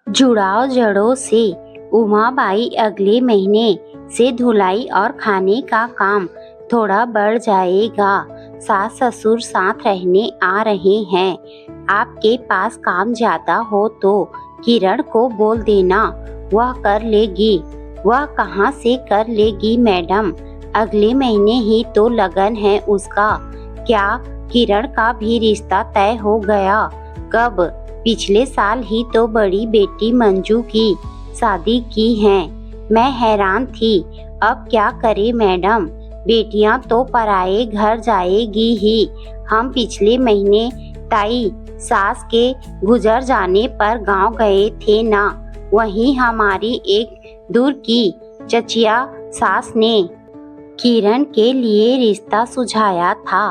जुड़ाव जड़ों से उमाबाई अगले महीने से धुलाई और खाने का काम थोड़ा बढ़ जाएगा। सास ससुर साथ रहने आ रहे हैं। आपके पास काम ज्यादा हो तो किरण को बोल देना, वह कर लेगी। वह कहाँ से कर लेगी मैडम, अगले महीने ही तो लगन है उसका। क्या किरण का भी रिश्ता तय हो गया? कब? पिछले साल ही तो बड़ी बेटी मंजू की शादी की है। मैं हैरान थी। अब क्या करे मैडम, बेटियां तो पराए घर जाएगी ही। हम पिछले महीने ताई सास के गुजर जाने पर गांव गए थे ना, वहीं हमारी एक दूर की चचिया सास ने किरण के लिए रिश्ता सुझाया था।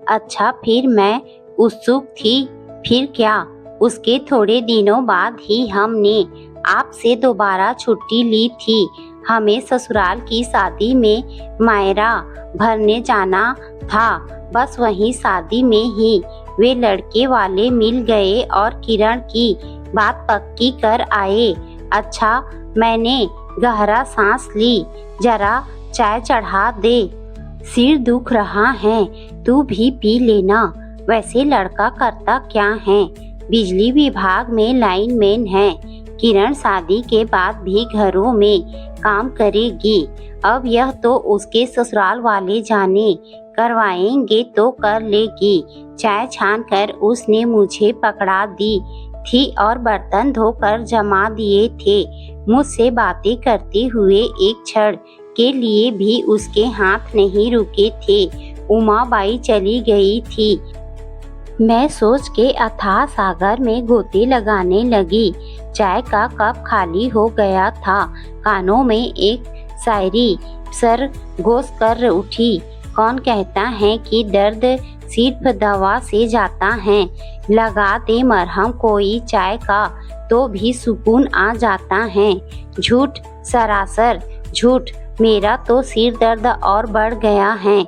अच्छा, फिर मैं उत्सुक थी। फिर क्या? उसके थोड़े दिनों बाद ही हमने आपसे दोबारा छुट्टी ली थी। हमें ससुराल की शादी में मायरा भरने जाना था। बस वहीं शादी में ही वे लड़के वाले मिल गए और किरण की बात पक्की कर आए। अच्छा, मैंने गहरा सांस ली। जरा चाय चढ़ा दे, सिर दुख रहा है, तू भी पी लेना। वैसे लड़का करता क्या है? बिजली विभाग में लाइनमैन है। किरण शादी के बाद भी घरों में काम करेगी। अब यह तो उसके ससुराल वाले जाने, करवाएंगे तो कर लेगी। चाय छान कर उसने मुझे पकड़ा दी थी और बर्तन धोकर जमा दिए थे। मुझसे बातें करते हुए एक क्षण के लिए भी उसके हाथ नहीं रुके थे। उमाबाई चली गई थी। मैं सोच के अथाह सागर में गोते लगाने लगी। चाय का कप खाली हो गया था। कानों में एक शायरी सर गोस कर उठी। कौन कहता है कि दर्द सिर्फ दवा से जाता है? लगा दे मरहम कोई चाय का तो भी सुकून आ जाता है। झूठ, सरासर झूठ। मेरा तो सिर दर्द और बढ़ गया है।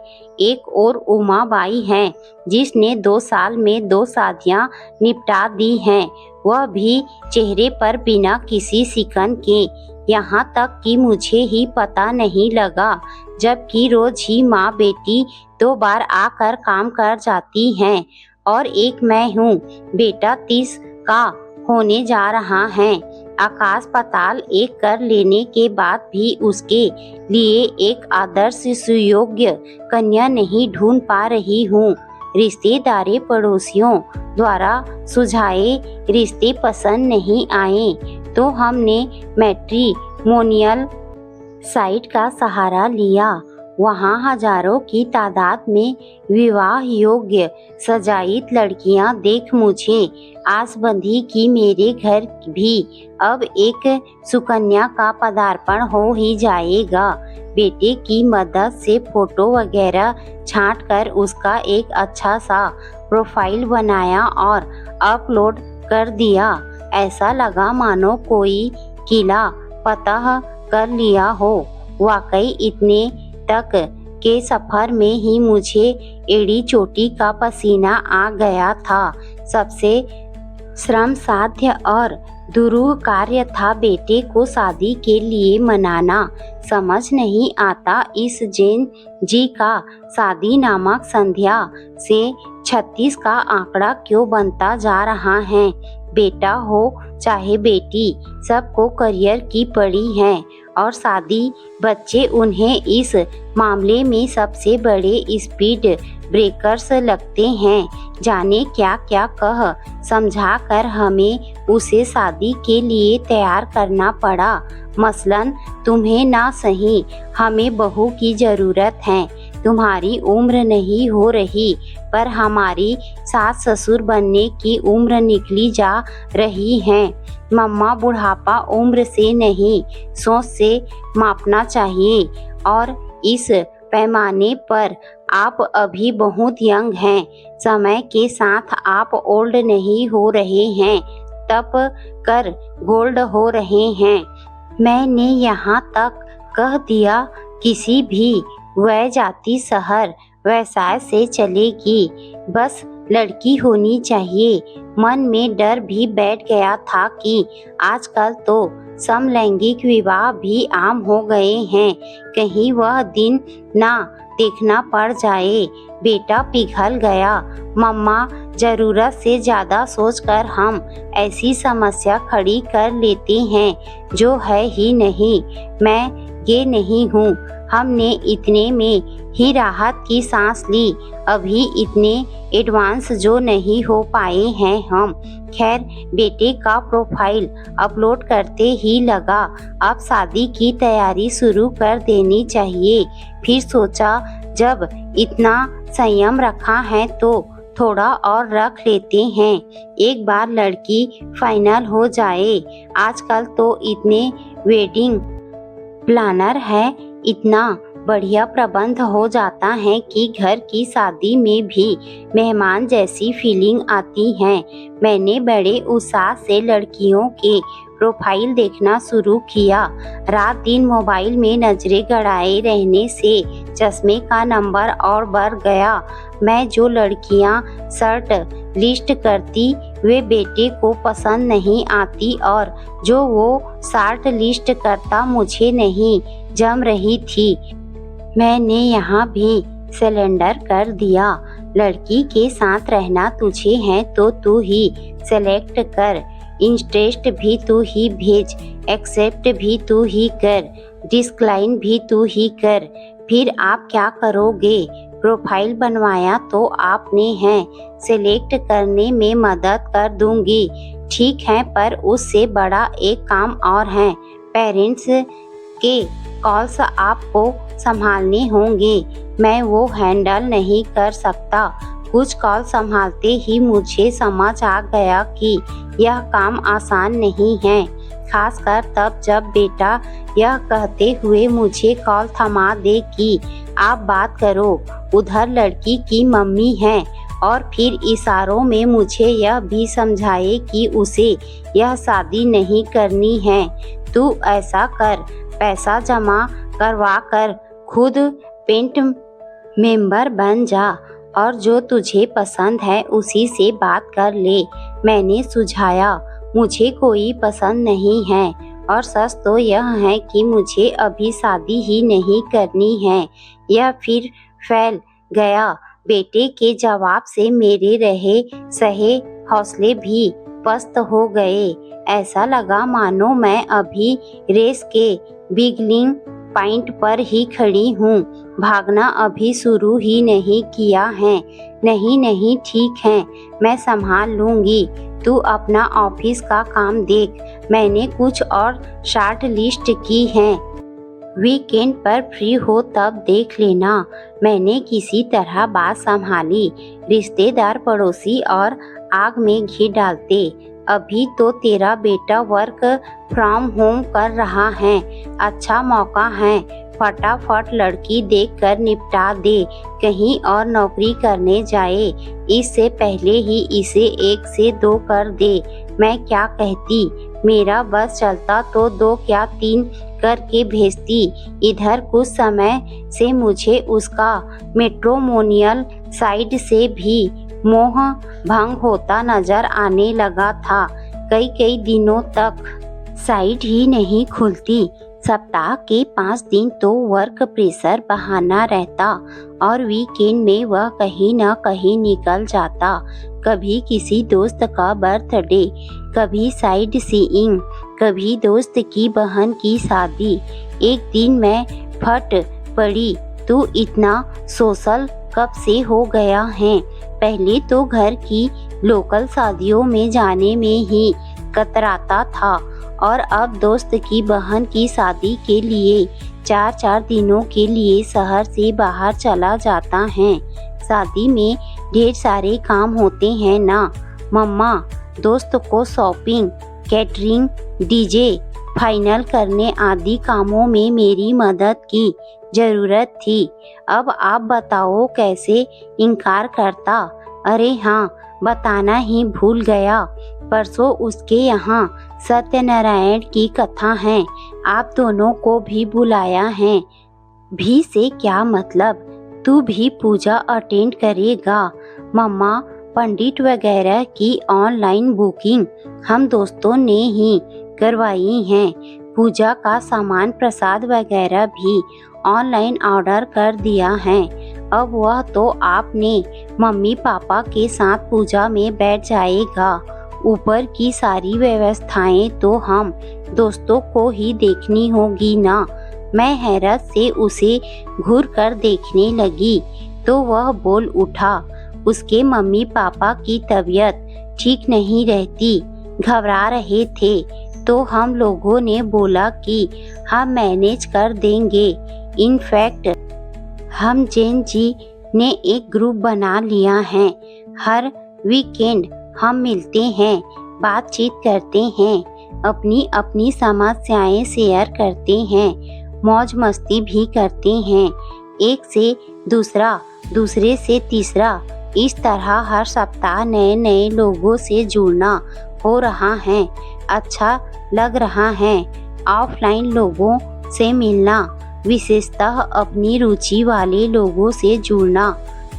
एक और उमाबाई है जिसने 2 साल में 2 शादियां निपटा दी हैं, वह भी चेहरे पर बिना किसी सिकन के। यहाँ तक कि मुझे ही पता नहीं लगा, जबकि रोज ही माँ बेटी 2 बार आकर काम कर जाती हैं। और एक मैं हूँ। बेटा 30 का होने जा रहा है। आकाश पाताल एक कर लेने के बाद भी उसके लिए एक आदर्श सुयोग्य कन्या नहीं ढूंढ पा रही हूँ। रिश्तेदारी पड़ोसियों द्वारा सुझाए रिश्ते पसंद नहीं आए तो हमने मैट्रिमोनियल साइट का सहारा लिया। वहाँ हजारों की तादाद में विवाह योग्य सजाइत लड़कियां देख मुझे आस बंधी कि मेरे घर भी अब एक सुकन्या का पदार्पण हो ही जाएगा। बेटे की मदद से फोटो वगैरह छांट कर उसका एक अच्छा सा प्रोफाइल बनाया और अपलोड कर दिया। ऐसा लगा मानो कोई किला फतह कर लिया हो। वाकई इतने तक के सफर में ही मुझे एड़ी चोटी का पसीना आ गया था। सबसे श्रम साध्य और दुरूह कार्य था बेटे को शादी के लिए मनाना। समझ नहीं आता इस जैन जी का शादी नामक संध्या से 36 का आंकड़ा क्यों बनता जा रहा है। बेटा हो चाहे बेटी, सबको करियर की पड़ी है और शादी बच्चे उन्हें इस मामले में सबसे बड़े स्पीड ब्रेकर्स लगते हैं। जाने क्या क्या कह समझा कर हमें उसे शादी के लिए तैयार करना पड़ा। मसलन तुम्हें ना सही, हमें बहू की जरूरत है। तुम्हारी उम्र नहीं हो रही पर हमारी सास ससुर बनने की उम्र निकली जा रही है। मम्मा, बुढ़ापा उम्र से नहीं सोच से मापना चाहिए और इस पैमाने पर आप अभी बहुत यंग हैं। समय के साथ आप ओल्ड नहीं हो रहे हैं, तप कर गोल्ड हो रहे हैं। मैंने यहाँ तक कह दिया किसी भी वह जाति शहर व्यवसाय से चलेगी, बस लड़की होनी चाहिए। मन में डर भी बैठ गया था कि आजकल तो समलैंगिक विवाह भी आम हो गए हैं, कहीं वह दिन ना देखना पड़ जाए। बेटा पिघल गया। मम्मा, जरूरत से ज्यादा सोचकर हम ऐसी समस्या खड़ी कर लेते हैं जो है ही नहीं। मैं ये नहीं हूँ। हमने इतने में ही राहत की सांस ली। अभी इतने एडवांस जो नहीं हो पाए हैं हम। खैर, बेटे का प्रोफाइल अपलोड करते ही लगा अब शादी की तैयारी शुरू कर देनी चाहिए। फिर सोचा जब इतना संयम रखा है तो थोड़ा और रख लेते हैं, एक बार लड़की फाइनल हो जाए। आजकल तो इतने वेडिंग प्लानर है, इतना बढ़िया प्रबंध हो जाता है कि घर की शादी में भी मेहमान जैसी फीलिंग आती है। मैंने बड़े उत्साह से लड़कियों के प्रोफाइल देखना शुरू किया। रात दिन मोबाइल में नजरें गड़ाए रहने से चश्मे का नंबर और बढ़ गया। मैं जो लड़कियां शर्ट लिस्ट करती वे बेटे को पसंद नहीं आती और जो वो शॉर्ट लिस्ट करता मुझे नहीं जम रही थी। मैंने यहाँ भी सिलेंडर कर दिया। लड़की के साथ रहना तुझे है तो तू ही सेलेक्ट कर, इंटरेस्ट भी तू ही भेज, एक्सेप्ट भी तू ही कर, डिस्क्लाइन भी तू ही कर। फिर आप क्या करोगे? प्रोफाइल बनवाया तो आपने है, सेलेक्ट करने में मदद कर दूंगी। ठीक है, पर उससे बड़ा एक काम और है। पेरेंट्स के कॉल्स आपको संभालने होंगे। मैं वो हैंडल नहीं कर सकता। कुछ कॉल संभालते ही मुझे समझ आ गया कि यह काम आसान नहीं है, खासकर तब जब बेटा यह कहते हुए मुझे कॉल थमा दे कि आप बात करो, उधर लड़की की मम्मी है, और फिर इशारों में मुझे यह भी समझाए कि उसे यह शादी नहीं करनी है। तू ऐसा कर, पैसा जमा करवा कर खुद पेंट मेंबर बन जा और जो तुझे पसंद है उसी से बात कर ले। मैंने सुझाया, मुझे कोई पसंद नहीं है और सच तो यह है कि मुझे अभी शादी ही नहीं करनी है। यह फिर फैल गया। बेटे के जवाब से मेरे रहे सहे हौसले भी पस्त हो गए। ऐसा लगा मानो मैं अभी रेस के बिगनिंग पॉइंट पर ही खड़ी हूँ, भागना अभी शुरू ही नहीं किया है। नहीं नहीं, ठीक है, मैं संभाल लूँगी, तू अपना ऑफिस का काम देख। मैंने कुछ और शॉर्ट लिस्ट की है, वीकेंड पर फ्री हो तब देख लेना। मैंने किसी तरह बात संभाली। रिश्तेदार पड़ोसी और आग में घी डालते, अभी तो तेरा बेटा वर्क फ्रॉम होम कर रहा है, अच्छा मौका है, फटाफट लड़की देखकर निपटा दे, कहीं और नौकरी करने जाए, इससे पहले ही इसे 1 से 2 कर दे। मैं क्या कहती, मेरा बस चलता तो 2 क्या 3 करके भेजती। इधर कुछ समय से मुझे उसका मैट्रिमोनियल साइड से भी मोह भंग होता नजर आने लगा था। कई दिनों तक साइट ही नहीं खुलती। सप्ताह के 5 दिन तो वर्क प्रेशर बहाना रहता और वीकेंड में वह कहीं न कहीं निकल जाता। कभी किसी दोस्त का बर्थडे, कभी साइड सीइंग, कभी दोस्त की बहन की शादी। एक दिन मैं फट पड़ी, तू इतना सोशल कब से हो गया है? पहले तो घर की लोकल शादियों में जाने में ही कतराता था और अब दोस्त की बहन की शादी के लिए 4 दिनों के लिए शहर से बाहर चला जाता है। शादी में ढेर सारे काम होते हैं ना मम्मा। दोस्त को शॉपिंग, कैटरिंग, डीजे फाइनल करने आदि कामों में मेरी मदद की जरूरत थी। अब आप बताओ कैसे इनकार करता? अरे हाँ, बताना ही भूल गया, परसों उसके यहाँ सत्यनारायण की कथा है, आप दोनों को भी बुलाया है। भी से क्या मतलब? तू भी पूजा अटेंड करेगा? मम्मा, पंडित वगैरह की ऑनलाइन बुकिंग हम दोस्तों ने ही करवाई है। पूजा का सामान प्रसाद वगैरह भी ऑनलाइन ऑर्डर कर दिया है। अब वह तो आपने मम्मी पापा के साथ पूजा में बैठ जाएगा। ऊपर की सारी व्यवस्थाएं तो हम दोस्तों को ही देखनी होगी ना। मैं हैरत से उसे घूर कर देखने लगी तो वह बोल उठा। उसके मम्मी पापा की तबीयत ठीक नहीं रहती, घबरा रहे थे, तो हम लोगों ने बोला कि हम मैनेज कर देंगे। इनफैक्ट हम जैन जी ने एक ग्रुप बना लिया है। हर वीकेंड हम मिलते हैं, बातचीत करते हैं, अपनी अपनी समस्याएं शेयर करते हैं, मौज मस्ती भी करते हैं। एक से दूसरा, दूसरे से तीसरा, इस तरह हर सप्ताह नए नए लोगों से जुड़ना हो रहा है। अच्छा लग रहा है ऑफलाइन लोगों से मिलना, विशेषतः अपनी रुचि वाले लोगों से जुड़ना।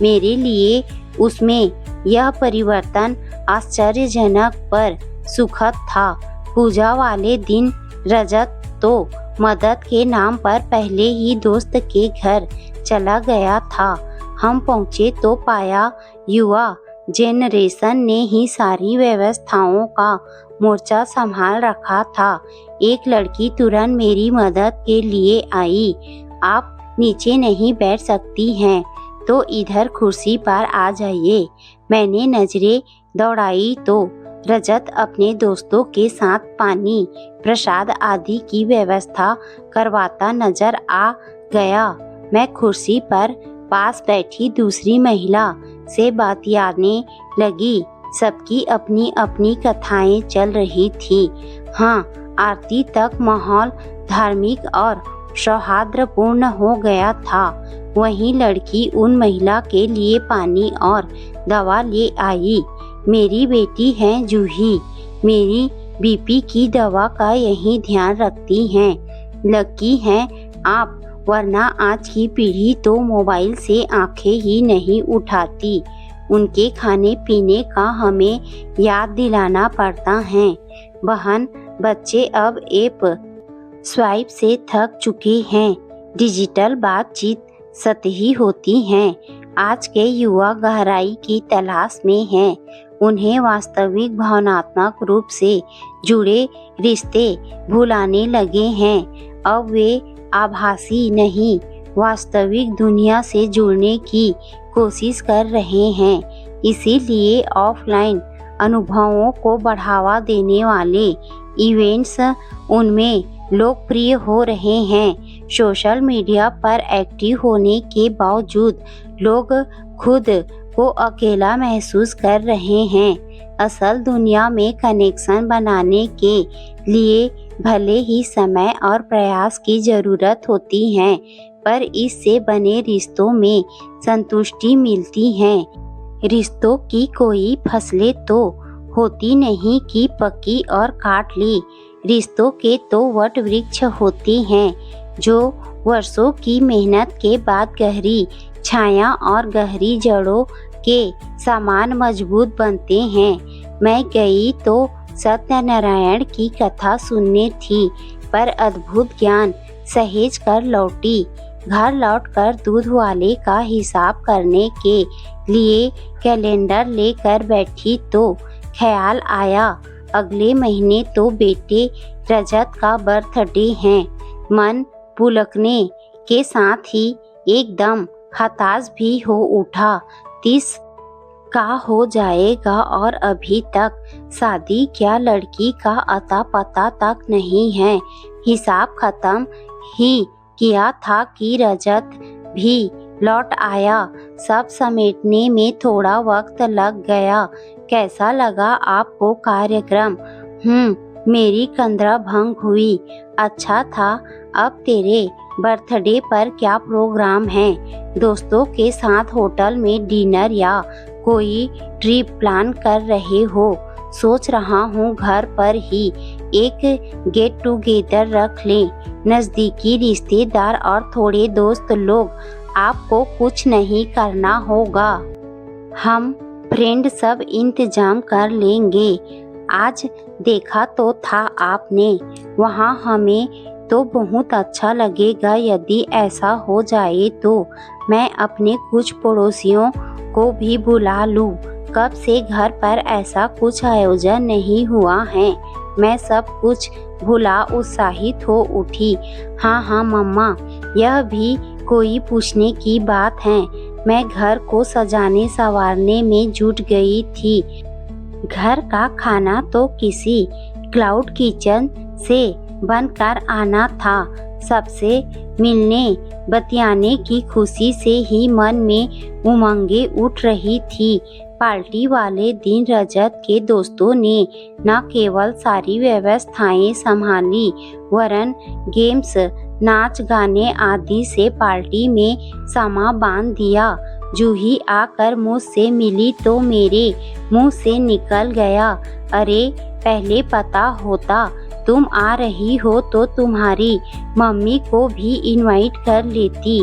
मेरे लिए उसमें यह परिवर्तन आश्चर्यजनक पर सुखद था। पूजा वाले दिन रजत तो मदद के नाम पर पहले ही दोस्त के घर चला गया था। हम पहुँचे तो पाया युवा जेनरेशन ने ही सारी व्यवस्थाओं का मोर्चा संभाल रखा था। एक लड़की तुरंत मेरी मदद के लिए आई। आप नीचे नहीं बैठ सकती हैं तो इधर कुर्सी पर आ जाइए। मैंने नजरें दौड़ाई तो रजत अपने दोस्तों के साथ पानी, प्रसाद आदि की व्यवस्था करवाता नजर आ गया। मैं कुर्सी पर पास बैठी दूसरी महिला से बतियाने लगी। सबकी अपनी अपनी कथाएं चल रही थी। हाँ, आरती तक माहौल धार्मिक और सौहार्दपूर्ण हो गया था। वहीं लड़की उन महिला के लिए पानी और दवा ले आई। मेरी बेटी है जूही, मेरी बीपी की दवा का यही ध्यान रखती हैं। लकी हैं आप, वरना आज की पीढ़ी तो मोबाइल से आंखें ही नहीं उठाती। उनके खाने पीने का हमें याद दिलाना पड़ता है। बहन, बच्चे अब ऐप स्वाइप से थक चुके हैं। डिजिटल बातचीत सतही होती हैं। आज के युवा गहराई की तलाश में हैं। उन्हें वास्तविक भावनात्मक रूप से जुड़े रिश्ते भुलाने लगे हैं। अब वे आभासी नहीं, वास्तविक दुनिया से जुड़ने की कोशिश कर रहे हैं। इसीलिए ऑफलाइन अनुभवों को बढ़ावा देने वाले इवेंट्स उनमें लोकप्रिय हो रहे हैं। सोशल मीडिया पर एक्टिव होने के बावजूद लोग खुद को अकेला महसूस कर रहे हैं। असल दुनिया में कनेक्शन बनाने के लिए भले ही समय और प्रयास की जरूरत होती है, पर इससे बने रिश्तों में संतुष्टि मिलती है। रिश्तों की कोई फसलें तो होती नहीं कि पकी और काट ली। रिश्तों के तो वट वृक्ष होते हैं जो वर्षों की मेहनत के बाद गहरी छाया और गहरी जड़ों के समान मजबूत बनते हैं। मैं गई तो सत्यनारायण की कथा सुनने थी, पर अद्भुत ज्ञान सहेज कर लौटी। घर लौटकर दूध वाले का हिसाब करने के लिए कैलेंडर लेकर बैठी तो ख्याल आया, अगले महीने तो बेटे रजत का बर्थडे है। मन पुलकने के साथ ही एकदम हताश भी हो उठा। 30 का हो जाएगा और अभी तक शादी क्या लड़की का अता पता तक नहीं है। हिसाब खत्म ही किया था कि रजत भी लौट आया। सब समेटने में थोड़ा वक्त लग गया। कैसा लगा आपको कार्यक्रम? मेरी कंदरा भंग हुई। अच्छा था। अब तेरे बर्थडे पर क्या प्रोग्राम है? दोस्तों के साथ होटल में डिनर या कोई ट्रिप प्लान कर रहे हो? सोच रहा हूँ घर पर ही एक गेट टुगेदर रख लें। नज़दीकी रिश्तेदार और थोड़े दोस्त लोग। आपको कुछ नहीं करना होगा। हम फ्रेंड सब इंतजाम कर लेंगे। आज देखा तो था आपने, वहाँ हमें तो बहुत अच्छा लगेगा। यदि ऐसा हो जाए तो मैं अपने कुछ पड़ोसियों को भी बुला लूँ। कब से घर पर ऐसा कुछ आयोजन नहीं हुआ है। मैं सब कुछ भुला उत्साहित हो उठी। हाँ मम्मा, यह भी कोई पूछने की बात है। मैं घर को सजाने संवारने में जुट गई थी। घर का खाना तो किसी क्लाउड किचन से बनकर आना था। सबसे मिलने बतियाने की खुशी से ही मन में उमंगे उठ रही थी। पार्टी वाले दिन रजत के दोस्तों ने न केवल सारी व्यवस्थाएं संभाली, वरन गेम्स, नाच गाने आदि से पार्टी में समा बांध दिया। जूही आकर मुझसे मिली तो मेरे मुंह से निकल गया, अरे पहले पता होता तुम आ रही हो तो तुम्हारी मम्मी को भी इनवाइट कर लेती।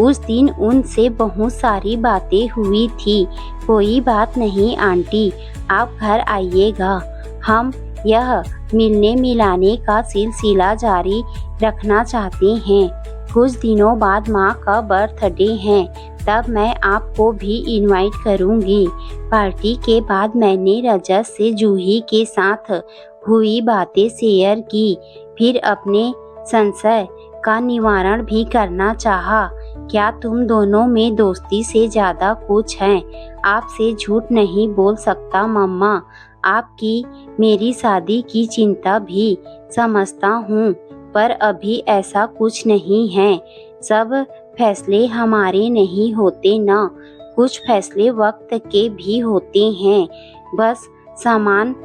उस दिन उनसे बहुत सारी बातें हुई थी। कोई बात नहीं आंटी, आप घर आइएगा। हम यह मिलने मिलाने का सिलसिला जारी रखना चाहते हैं। कुछ दिनों बाद माँ का बर्थडे है, तब मैं आपको भी इनवाइट करूँगी। पार्टी के बाद मैंने रजत से जूही के साथ हुई बातें शेयर की, फिर अपने संशय का निवारण भी करना चाहा। क्या तुम दोनों में दोस्ती से ज्यादा कुछ है? आपसे झूठ नहीं बोल सकता मम्मा, आपकी मेरी शादी की चिंता भी समझता हूँ, पर अभी ऐसा कुछ नहीं है। सब फैसले हमारे नहीं होते ना, कुछ फैसले वक्त के भी होते हैं। बस समान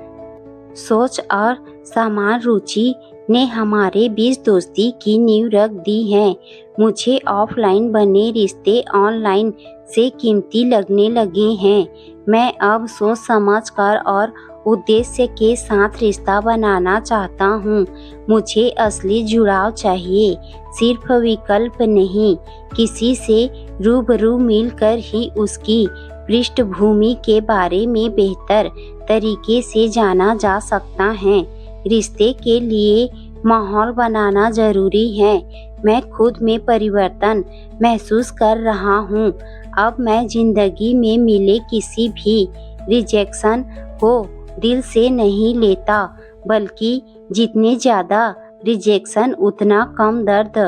सोच और समान रुचि ने हमारे बीच दोस्ती की नींव रख दी है। मुझे ऑफलाइन बने रिश्ते ऑनलाइन से कीमती लगने लगे हैं। मैं अब सोच समझ कर और उद्देश्य के साथ रिश्ता बनाना चाहता हूँ। मुझे असली जुड़ाव चाहिए, सिर्फ विकल्प नहीं। किसी से रूबरू मिलकर ही उसकी पृष्ठभूमि के बारे में बेहतर तरीके से जाना जा सकता है। रिश्ते के लिए माहौल बनाना जरूरी है। मैं खुद में परिवर्तन महसूस कर रहा हूँ। अब मैं जिंदगी में मिले किसी भी रिजेक्शन को दिल से नहीं लेता, बल्कि जितने ज़्यादा रिजेक्शन उतना कम दर्द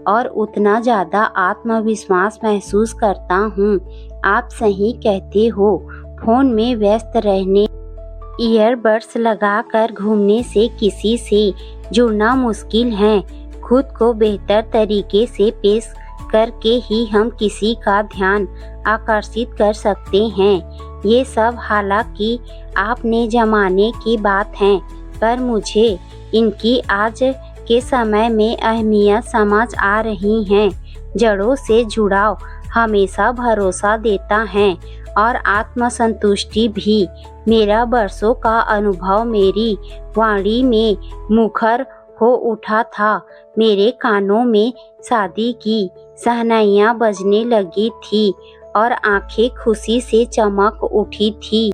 और उतना ज़्यादा आत्मविश्वास महसूस करता हूँ। आप सही कहते हो, फोन में व्यस्त रहने, ईयरबड्स लगाकर घूमने से किसी से जुड़ना मुश्किल है। खुद को बेहतर तरीके से पेश करके ही हम किसी का ध्यान आकर्षित कर सकते हैं। ये सब हालांकि आपने जमाने की बात है, पर मुझे इनकी आज के समय में अहमियत समझ आ रही है। जड़ों से जुड़ाव हमेशा भरोसा देता है और आत्मसंतुष्टि भी। मेरा बरसों का अनुभव मेरी वाणी में मुखर हो उठा था। मेरे कानों में शादी की शहनाइयाँ बजने लगी थी और आंखें खुशी से चमक उठी थी।